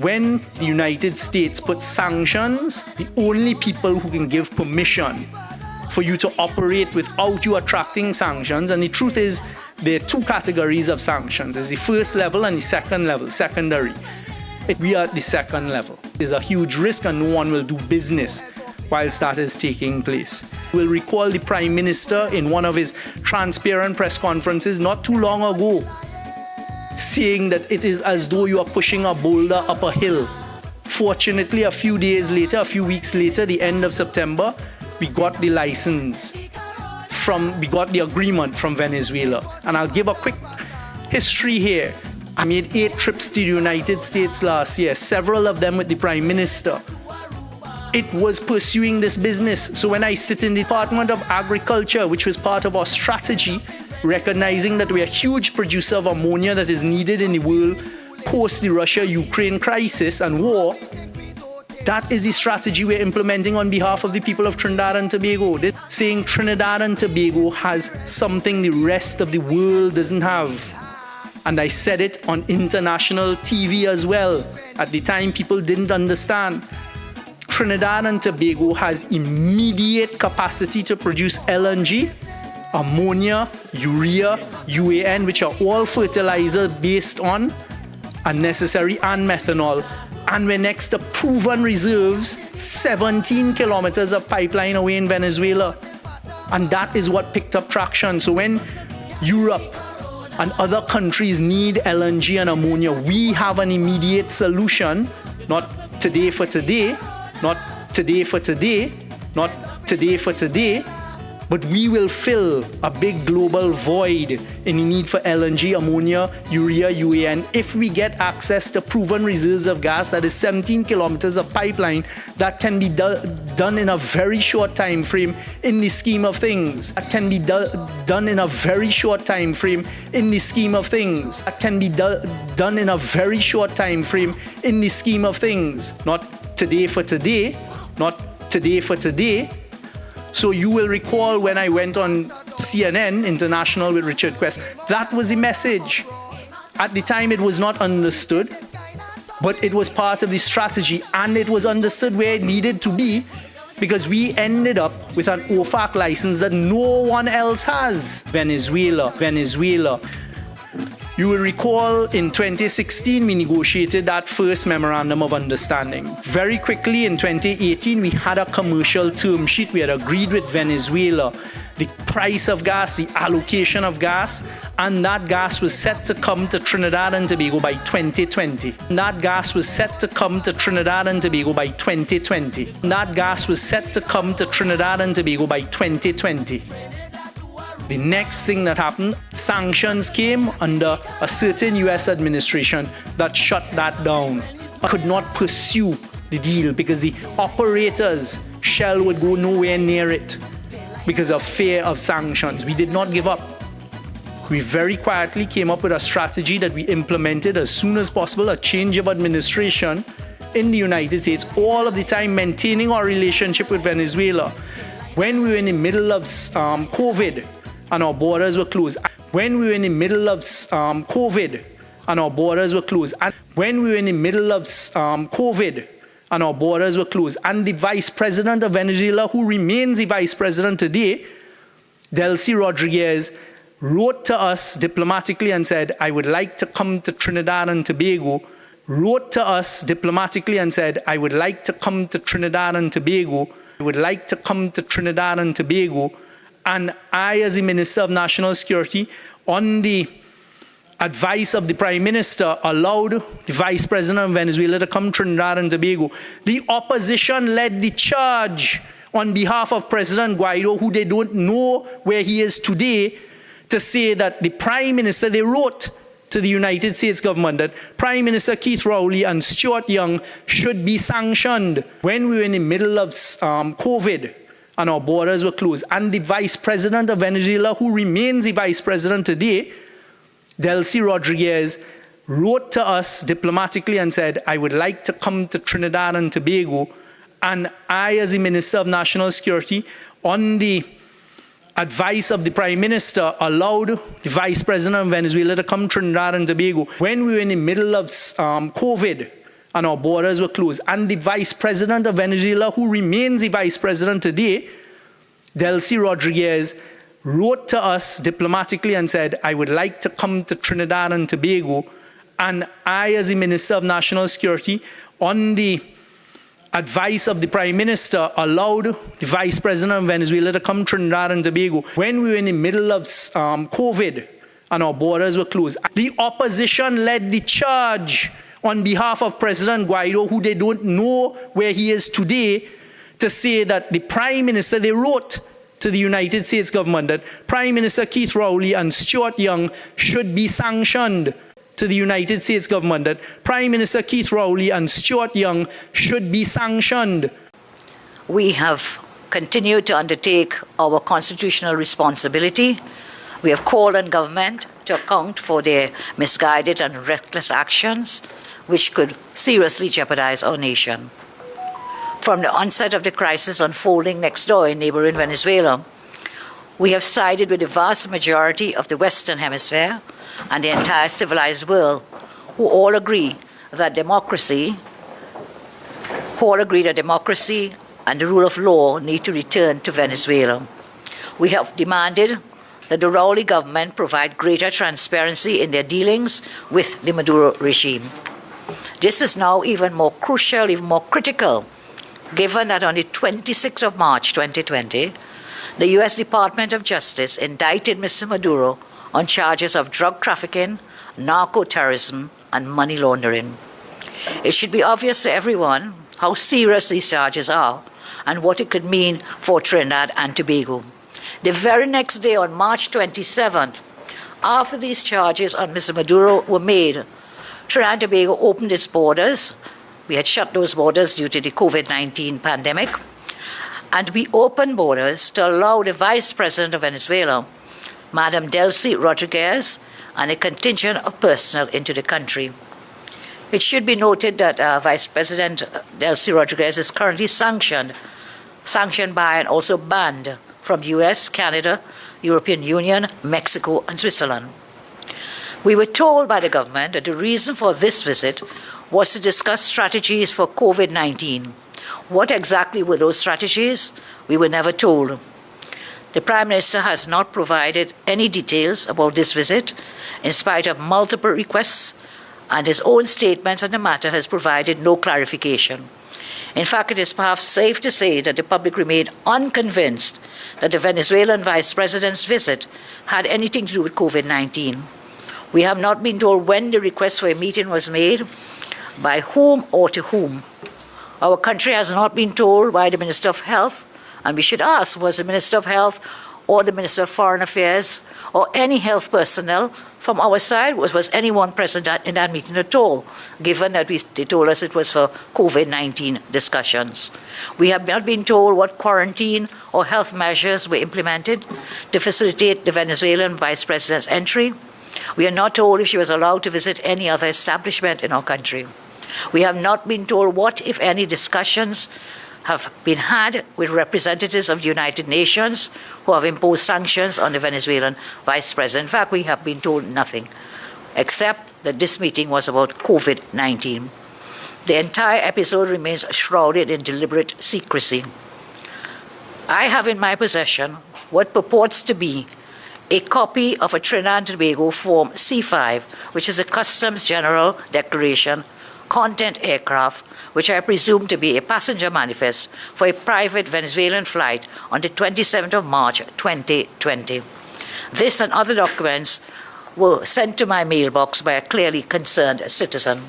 When the United States puts sanctions, the only people who can give permission for you to operate without you attracting sanctions, and the truth is, there are two categories of sanctions. There's the first level and the second level, secondary. We are at the second level. There's a huge risk and no one will do business whilst that is taking place. We'll recall the Prime Minister in one of his transparent press conferences not too long ago, saying that it is as though you are pushing a boulder up a hill. Fortunately, a few days later, a few weeks later, the end of September, we got the license we got the agreement from Venezuela. And I'll give a quick history here. I made 8 trips to the United States last year, several of them with the Prime Minister. It was pursuing this business. So when I sit in the Department of Agriculture, which was part of our strategy, recognizing that we're a huge producer of ammonia that is needed in the world post the Russia-Ukraine crisis and war, that is the strategy we're implementing on behalf of the people of Trinidad and Tobago. They're saying Trinidad and Tobago has something the rest of the world doesn't have. And I said it on international TV as well. At the time, people didn't understand. Trinidad and Tobago has immediate capacity to produce LNG, ammonia, urea, UAN, which are all fertilizers based on unnecessary, and methanol. And we're next to proven reserves, 17 kilometers of pipeline away in Venezuela. And that is what picked up traction. So when Europe and other countries need LNG and ammonia, we have an immediate solution, not today for today, not today for today, not today for today, but we will fill a big global void in the need for LNG, ammonia, urea, UAN. If we get access to proven reserves of gas, that is 17 kilometers of pipeline, that can be done in a very short time frame in the scheme of things. That can be done in a very short time frame in the scheme of things. That can be done in a very short time frame in the scheme of things. Not today for today, not today for today. So you will recall when I went on CNN International with Richard Quest, that was the message. At the time, it was not understood, but it was part of the strategy, and it was understood where it needed to be, because we ended up with an OFAC license that no one else has. Venezuela. You will recall in 2016, we negotiated that first memorandum of understanding. Very quickly in 2018, we had a commercial term sheet. We had agreed with Venezuela the price of gas, the allocation of gas, and that gas was set to come to Trinidad and Tobago by 2020. That gas was set to come to Trinidad and Tobago by 2020. That gas was set to come to Trinidad and Tobago by 2020. The next thing that happened, sanctions came under a certain US administration that shut that down. Could not pursue the deal because the operators, Shell, would go nowhere near it because of fear of sanctions. We did not give up. We very quietly came up with a strategy that we implemented as soon as possible, a change of administration in the United States, all of the time maintaining our relationship with Venezuela. When we were in the middle of COVID, and our borders were closed. When we were in the middle of COVID and our borders were closed. And when we were in the middle of COVID and our borders were closed. And the Vice President of Venezuela, who remains the Vice President today, Delcy Rodriguez, wrote to us diplomatically and said, I would like to come to Trinidad and Tobago. Wrote to us diplomatically and said, I would like to come to Trinidad and Tobago. I would like to come to Trinidad and Tobago. And I, as the Minister of National Security, on the advice of the Prime Minister, allowed the Vice President of Venezuela to come to Trinidad and Tobago. The opposition led the charge on behalf of President Guaido, who they don't know where he is today, to say that the Prime Minister, they wrote to the United States government that Prime Minister Keith Rowley and Stuart Young should be sanctioned. When we were in the middle of COVID, and our borders were closed. And the Vice President of Venezuela, who remains the Vice President today, Delcy Rodriguez, wrote to us diplomatically and said, I would like to come to Trinidad and Tobago. And I, as the Minister of National Security, on the advice of the Prime Minister, allowed the Vice President of Venezuela to come to Trinidad and Tobago. When we were in the middle of COVID, and our borders were closed. And the vice president of Venezuela, who remains the vice president today, Delcy Rodriguez, wrote to us diplomatically and said, I would like to come to Trinidad and Tobago. And I, as the Minister of National Security, on the advice of the Prime Minister, allowed the Vice President of Venezuela to come to Trinidad and Tobago when we were in the middle of COVID and our borders were closed. The opposition led the charge on behalf of President Guaido, who they don't know where he is today, to say that the Prime Minister, they wrote to the United States government that Prime Minister Keith Rowley and Stuart Young should be sanctioned. To the United States government that Prime Minister Keith Rowley and Stuart Young should be sanctioned. We have continued to undertake our constitutional responsibility. We have called on government to account for their misguided and reckless actions, which could seriously jeopardize our nation. From the onset of the crisis unfolding next door in neighboring Venezuela, we have sided with the vast majority of the Western Hemisphere and the entire civilized world, who all agree that democracy and the rule of law need to return to Venezuela. We have demanded that the Rowley government provide greater transparency in their dealings with the Maduro regime. This is now even more crucial, even more critical, given that on the 26th of March 2020, the U.S. Department of Justice indicted Mr. Maduro on charges of drug trafficking, narco-terrorism, and money laundering. It should be obvious to everyone how serious these charges are and what it could mean for Trinidad and Tobago. The very next day, on March 27th, after these charges on Mr. Maduro were made, Trinidad and Tobago opened its borders. We had shut those borders due to the COVID-19 pandemic. And we opened borders to allow the Vice President of Venezuela, Madam Delcy Rodriguez, and a contingent of personnel into the country. It should be noted that Vice President Delcy Rodriguez is currently sanctioned by and also banned from US, Canada, European Union, Mexico, and Switzerland. We were told by the government that the reason for this visit was to discuss strategies for COVID-19. What exactly were those strategies? We were never told. The Prime Minister has not provided any details about this visit, in spite of multiple requests, and his own statements on the matter has provided no clarification. In fact, it is perhaps safe to say that the public remained unconvinced that the Venezuelan Vice President's visit had anything to do with COVID-19. We have not been told when the request for a meeting was made, by whom or to whom. Our country has not been told by the Minister of Health, and we should ask, was the Minister of Health or the Minister of Foreign Affairs or any health personnel from our side, was anyone present in that meeting at all, given that they told us it was for COVID-19 discussions. We have not been told what quarantine or health measures were implemented to facilitate the Venezuelan Vice President's entry. We are not told if she was allowed to visit any other establishment in our country. We have not been told what, if any, discussions have been had with representatives of the United Nations who have imposed sanctions on the Venezuelan Vice President. In fact, we have been told nothing, except that this meeting was about COVID-19. The entire episode remains shrouded in deliberate secrecy. I have in my possession what purports to be a copy of a Trinidad and Tobago Form C5, which is a Customs General Declaration, content aircraft, which I presume to be a passenger manifest for a private Venezuelan flight on the 27th of March 2020. This and other documents were sent to my mailbox by a clearly concerned citizen.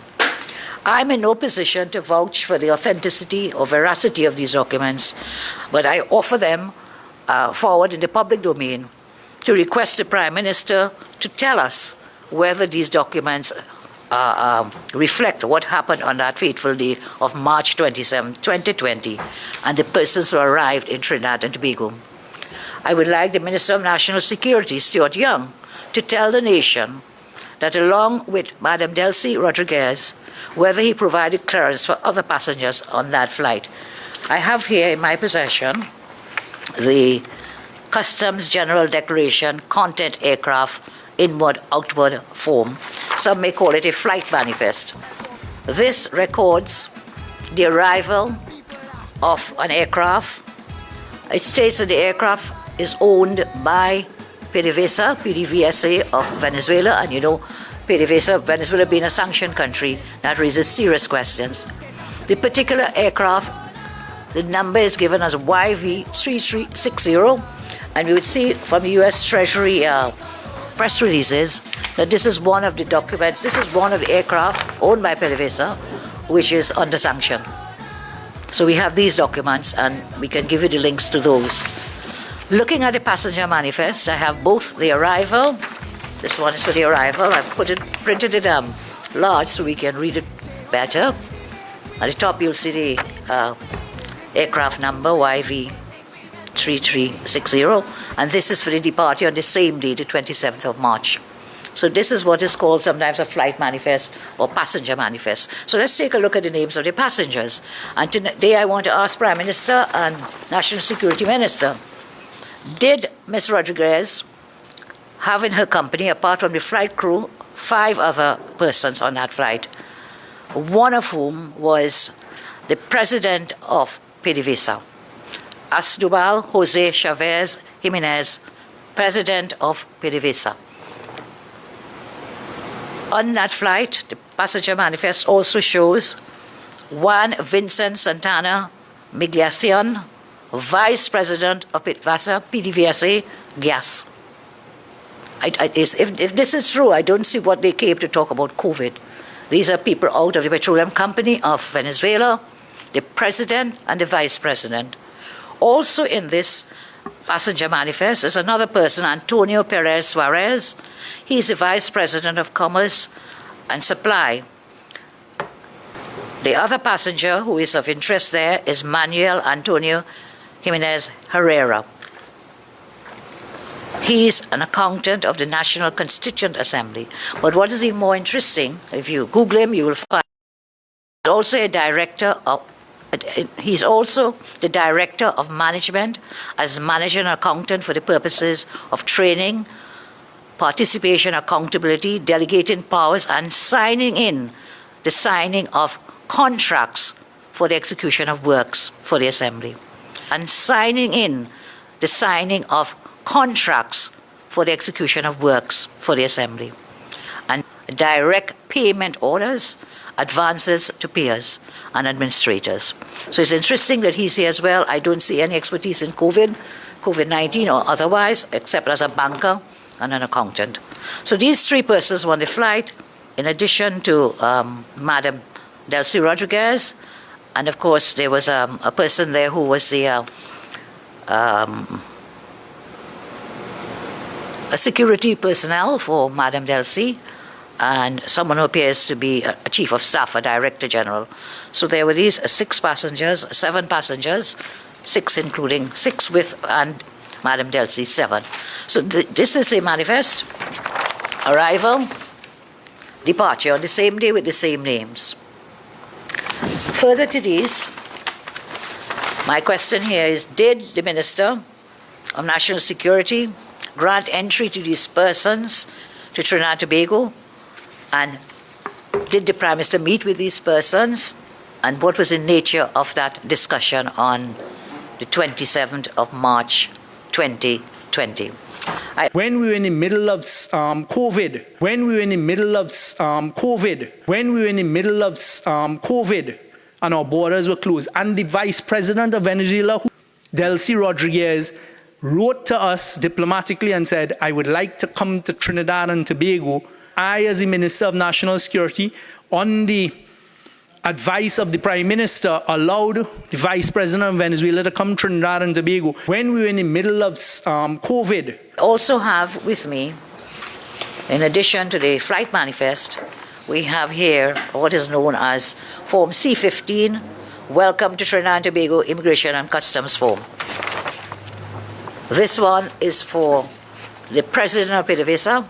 I'm in no position to vouch for the authenticity or veracity of these documents, but I offer them forward in the public domain to request the Prime Minister to tell us whether these documents reflect what happened on that fateful day of March 27, 2020, and the persons who arrived in Trinidad and Tobago. I would like the Minister of National Security, Stuart Young, to tell the nation that along with Madam Delcy Rodriguez, whether he provided clearance for other passengers on that flight. I have here in my possession the Customs General Declaration, content aircraft, inward-outward form. Some may call it a flight manifest. This records the arrival of an aircraft. It states that the aircraft is owned by PDVSA of Venezuela, and you know, PDVSA, Venezuela being a sanctioned country, that raises serious questions. The particular aircraft, the number is given as YV3360, and we would see from U.S. Treasury press releases that this is one of the documents, this is one of the aircraft owned by PDVSA, which is under sanction. So we have these documents, and we can give you the links to those. Looking at the passenger manifest, I have both the arrival. This one is for the arrival. I've printed it large so we can read it better. At the top, you'll see the aircraft number, YV3360, and this is for the departure on the same day, the 27th of March. So this is what is called sometimes a flight manifest or passenger manifest. So let's take a look at the names of the passengers. And today I want to ask Prime Minister and National Security Minister, did Ms. Rodriguez have in her company, apart from the flight crew, 5 other persons on that flight, one of whom was the president of PDVSA, Asdrubal Jose Chavez Jimenez, president of PDVSA. On that flight, the passenger manifest also shows Juan Vincent Santana Migliacion, vice president of PDVSA Gas. If this is true, I don't see what they came to talk about COVID. These are people out of the petroleum company of Venezuela, the president and the vice president. Also in this passenger manifest is another person, Antonio Perez Suarez. He's the vice president of Commerce and Supply. The other passenger who is of interest there is Manuel Antonio Jimenez Herrera. He's an accountant of the National Constituent Assembly. But what is even more interesting, if you Google him, you will find he's also the director of management as manager and accountant for the purposes of training, participation, accountability, delegating powers, and signing of contracts for the execution of works for the Assembly. And signing of contracts for the execution of works for the Assembly. And direct payment orders, advances to peers and administrators. So it's interesting that he's here as well. I don't see any expertise in COVID-19 or otherwise, except as a banker and an accountant. So these 3 persons were on the flight, in addition to Madam Delcy Rodriguez, and of course there was a person there who was a security personnel for Madam Delcy, and someone who appears to be a chief of staff, a director general. So there were these 7 passengers, 6 including 6 with and Madam Delcy, 7. So this is the manifest. Arrival, departure on the same day with the same names. Further to these, my question here is, did the Minister of National Security grant entry to these persons to Trinidad and Tobago? And did the Prime Minister meet with these persons? And what was the nature of that discussion on the 27th of March 2020? When we were in the middle of COVID, and our borders were closed, and the Vice President of Venezuela, Delcy Rodriguez, wrote to us diplomatically and said, I would like to come to Trinidad and Tobago. I, as the Minister of National Security, on the advice of the Prime Minister, allowed the Vice President of Venezuela to come to Trinidad and Tobago when we were in the middle of COVID. I also have with me, in addition to the flight manifest, we have here what is known as Form C-15, Welcome to Trinidad and Tobago Immigration and Customs Form. This one is for the President of PDVSA,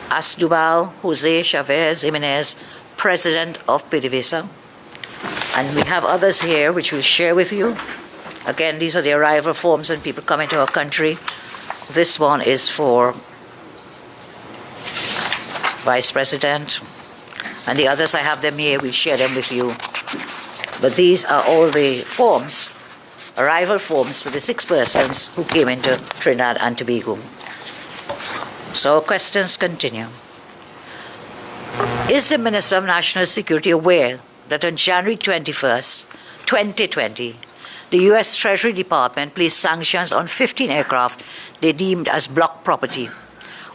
Asdrubal Jose Chavez Jimenez, President of PDVSA. And we have others here which we'll share with you. Again, these are the arrival forms when people come into our country. This one is for Vice President. And the others, I have them here, we'll share them with you. But these are all the forms, arrival forms for the 6 persons who came into Trinidad and Tobago. So questions continue. Is the Minister of National Security aware that on January 21st, 2020, the U.S. Treasury Department placed sanctions on 15 aircraft they deemed as block property?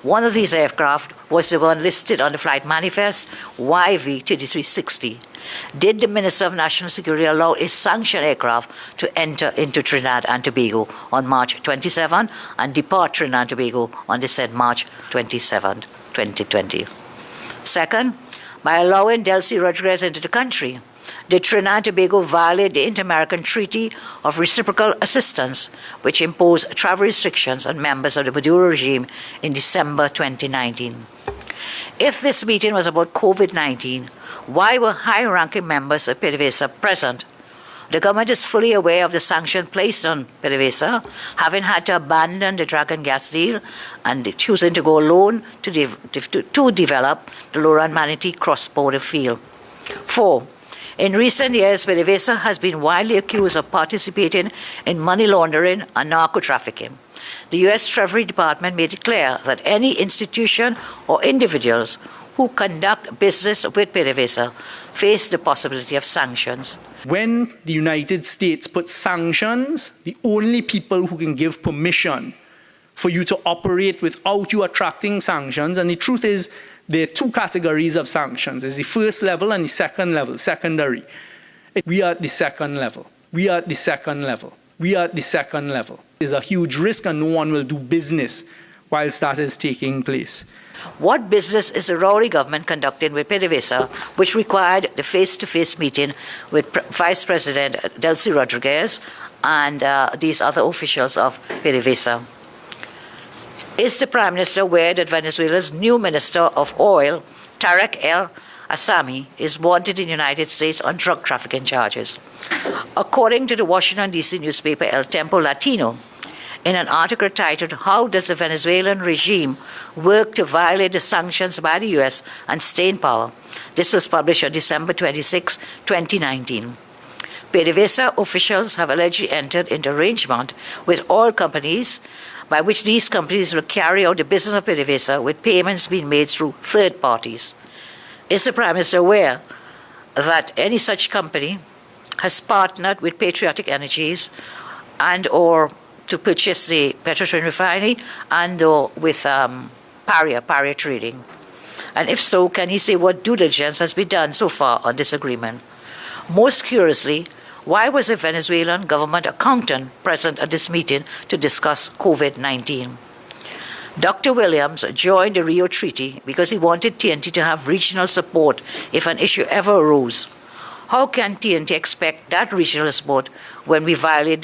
One of these aircraft was the one listed on the flight manifest, YV-3360. Did the Minister of National Security allow a sanctioned aircraft to enter into Trinidad and Tobago on March 27 and depart Trinidad and Tobago on the said March 27, 2020? Second, by allowing Delcy Rodriguez into the country, did Trinidad and Tobago violate the Inter-American Treaty of Reciprocal Assistance, which imposed travel restrictions on members of the Maduro regime in December 2019? If this meeting was about COVID-19, why were high-ranking members of PDVSA present? The government is fully aware of the sanction placed on PDVSA, having had to abandon the Dragon gas deal and choosing to go alone to develop the Loran Manatee cross-border field. 4. In recent years, PDVSA has been widely accused of participating in money laundering and narco-trafficking. The U.S. Treasury Department made it clear that any institution or individuals who conduct business with PDVSA face the possibility of sanctions. When the United States puts sanctions, the only people who can give permission for you to operate without you attracting sanctions, and the truth is, there are 2 categories of sanctions. There's the first level and the second level, secondary. We are at the second level. We are at the second level. We are at the second level. There's a huge risk and no one will do business whilst that is taking place. What business is the Rowley government conducting with PDVSA, which required the face-to-face meeting with Vice President Delcy Rodriguez and these other officials of PDVSA? Is the Prime Minister aware that Venezuela's new Minister of Oil, Tarek El Assami, is wanted in the United States on drug trafficking charges? According to the Washington, D.C. newspaper El Tiempo Latino, in an article titled, "How Does the Venezuelan Regime Work to Violate the Sanctions by the U.S. and Stay in Power?" This was published on December 26, 2019. PDVSA officials have allegedly entered into arrangement with oil companies by which these companies will carry out the business of PDVSA with payments being made through third parties. Is the Prime Minister aware that any such company has partnered with Patriotic Energies and or to purchase the Petrotrin refinery and or with Paria Trading? And if so, can he say what due diligence has been done so far on this agreement? Most curiously, why was a Venezuelan government accountant present at this meeting to discuss COVID-19? Dr. Williams joined the Rio Treaty because he wanted TNT to have regional support if an issue ever arose. How can TNT expect that regional support when we violated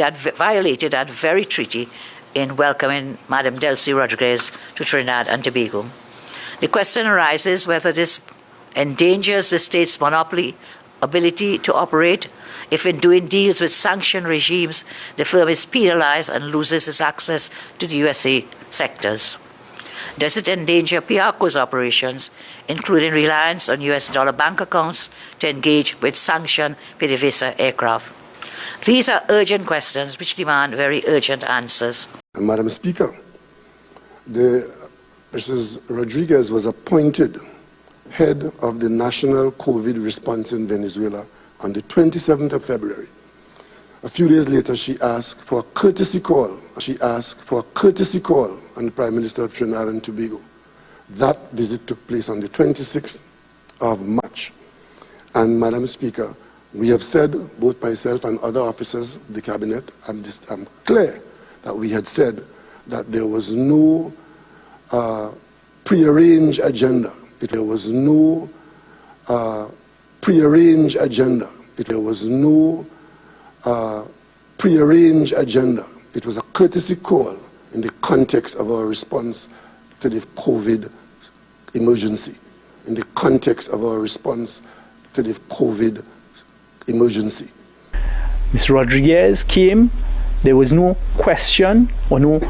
that very treaty in welcoming Madam Delcy Rodriguez to Trinidad and Tobago? The question arises whether this endangers the state's monopoly ability to operate if in doing deals with sanctioned regimes, the firm is penalized and loses its access to the USA sectors. Does it endanger Piarco's operations, including reliance on US dollar bank accounts, to engage with sanctioned PDVSA aircraft? These are urgent questions which demand very urgent answers. Madam Speaker, Mrs. Rodriguez was appointed head of the national COVID response in Venezuela on the 27th of February. A few days later, she asked for a courtesy call. On the Prime Minister of Trinidad and Tobago. That visit took place on the 26th of March. And Madam Speaker, we have said, both myself and other officers of the cabinet, I'm clear that we had said that there was no prearranged agenda. There was no prearranged agenda. There was no prearranged agenda. It was a courtesy call in the context of our response to the COVID emergency. In the context of our response to the COVID emergency. Ms. Rodriguez came, there was no question or no